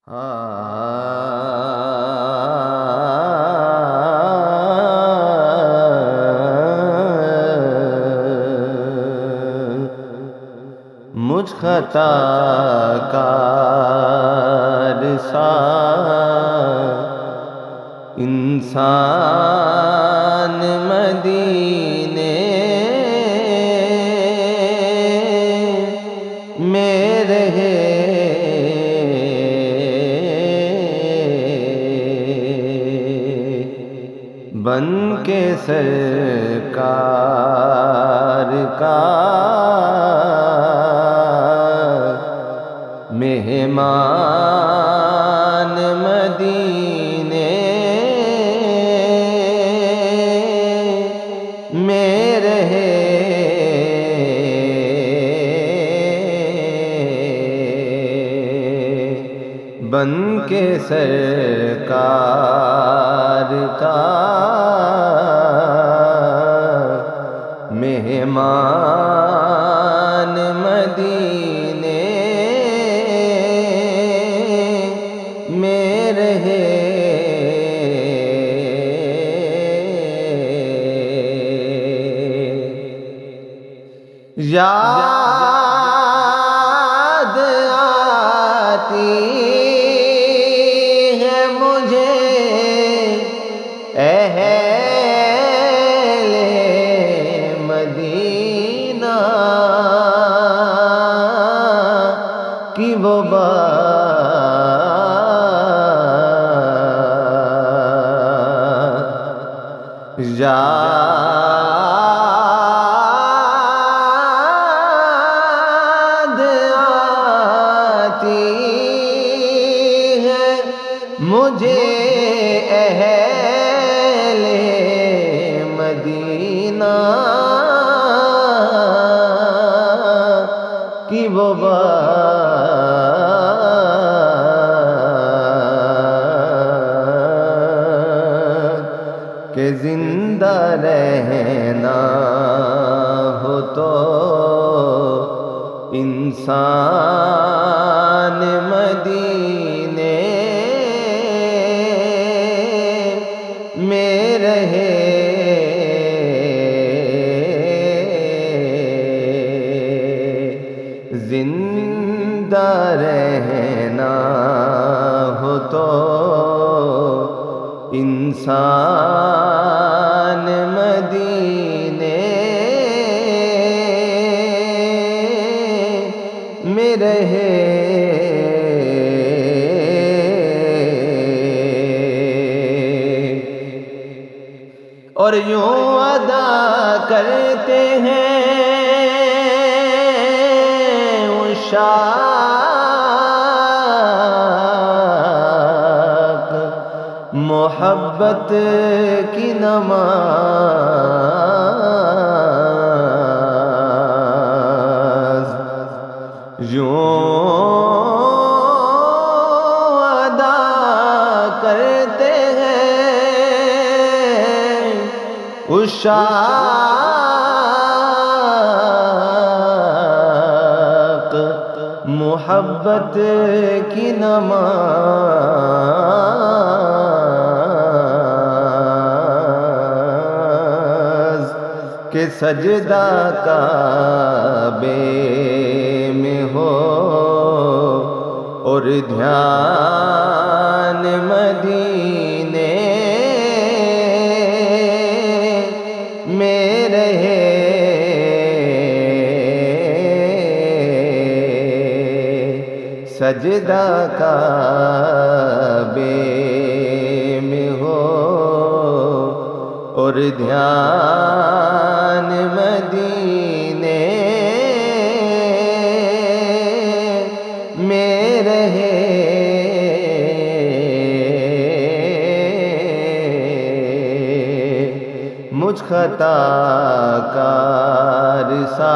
مجھ خطا کار سا انسان مدینے میں رہے، بن کے سرکار کا مہمان مدینے میں رہے، بن کے سرکار کا مہمان مدینے میں رہے۔ یاد آتی ہے مجھے اہل مدینہ کی وہ بات، یاد آتی ہے مجھے اہل مدینہ کی وہ بات کہ زندہ رہنا ہو تو انسان مدینے میں رہے، زندہ رہنا ہو تو انسان مدینے میں رہے۔ اور یوں ادا کرتے ہیں عشاق محبت کی نماز، یوں ادا کرتے ہیں عشاق محبت کی نماز کہ سجدہ کعبے میں ہو اور دھیان مدینے میں رہے، سجدہ کعبے میں ہو اور دھیان مدینے میں رہے۔ مجھ خطا کار سا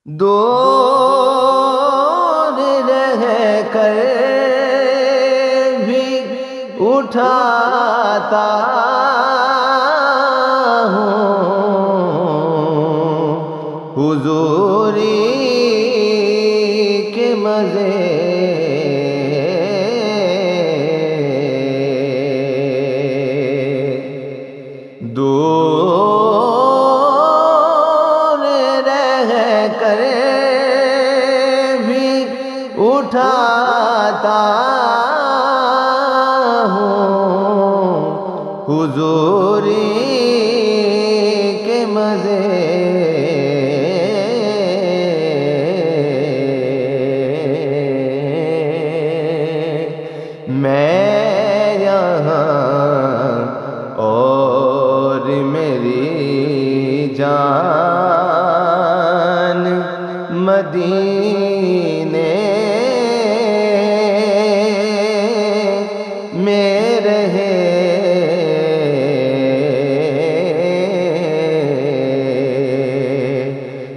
دور رہ کر بھی اٹھاتا ہوں حضوری کے مزے دور رہ کر بھی اٹھاتا ہوں حضوری کے مزے میں یہاں اور میری جان مدینے میں رہے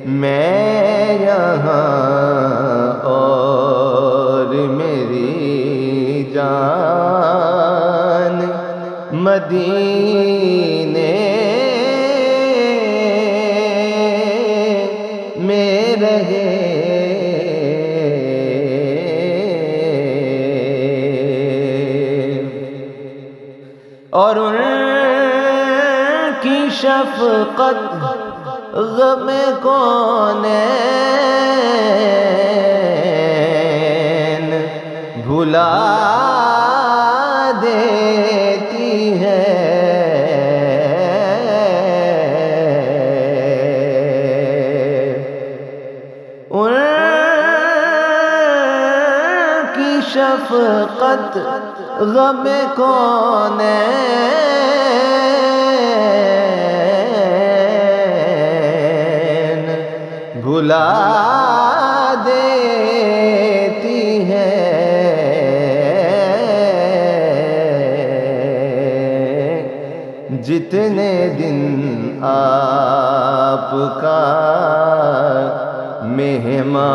میں یہاں اور میری جان مدینے میں رہے اور ان کی شفقت غم کونین بھلا دیتی ہے ان کی شفقت غم کونین بھلا دیتی ہے جتنے دن آپ کا مہمان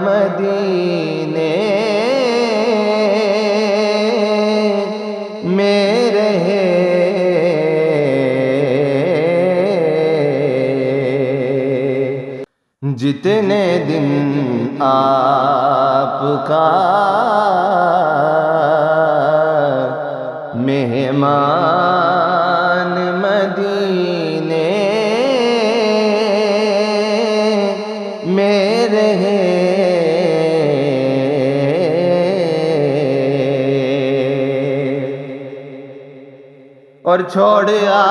مدینے میں رہے جتنے دن آپ کا مہمان مدینے میں رہے اور چھوڑ آیا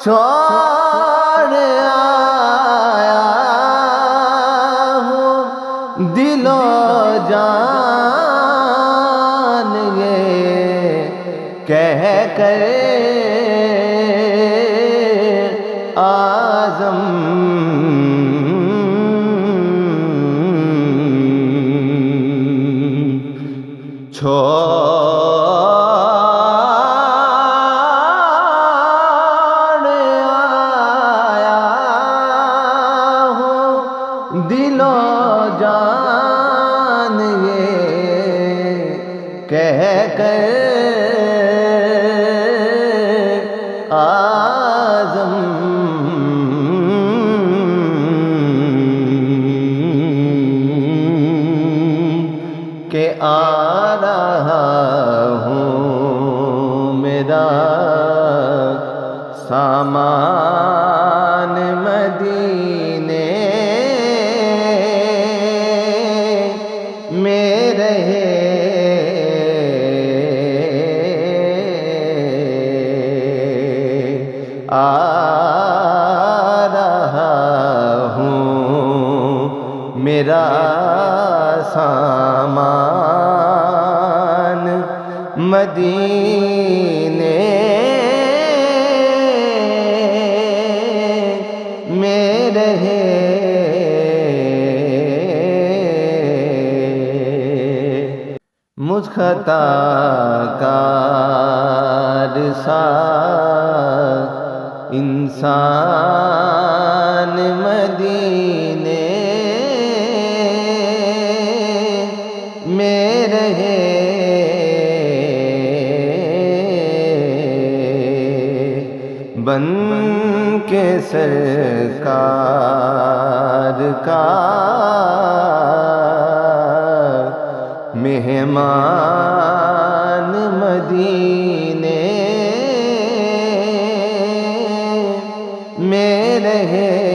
چھوڑ آیا ہوں دل و جان یہ کہہ کر اعظم دل و جان یہ کہہ کر اعظم کہ آ رہا ہوں میرا سامان مدینے میں رہے آ رہا ہوں میرا سامان مدینے میں رہے مجھ خطا کار سا انسان مدینے میں رہے، بن کے سرکار کا مہمان مدینے میں رہے۔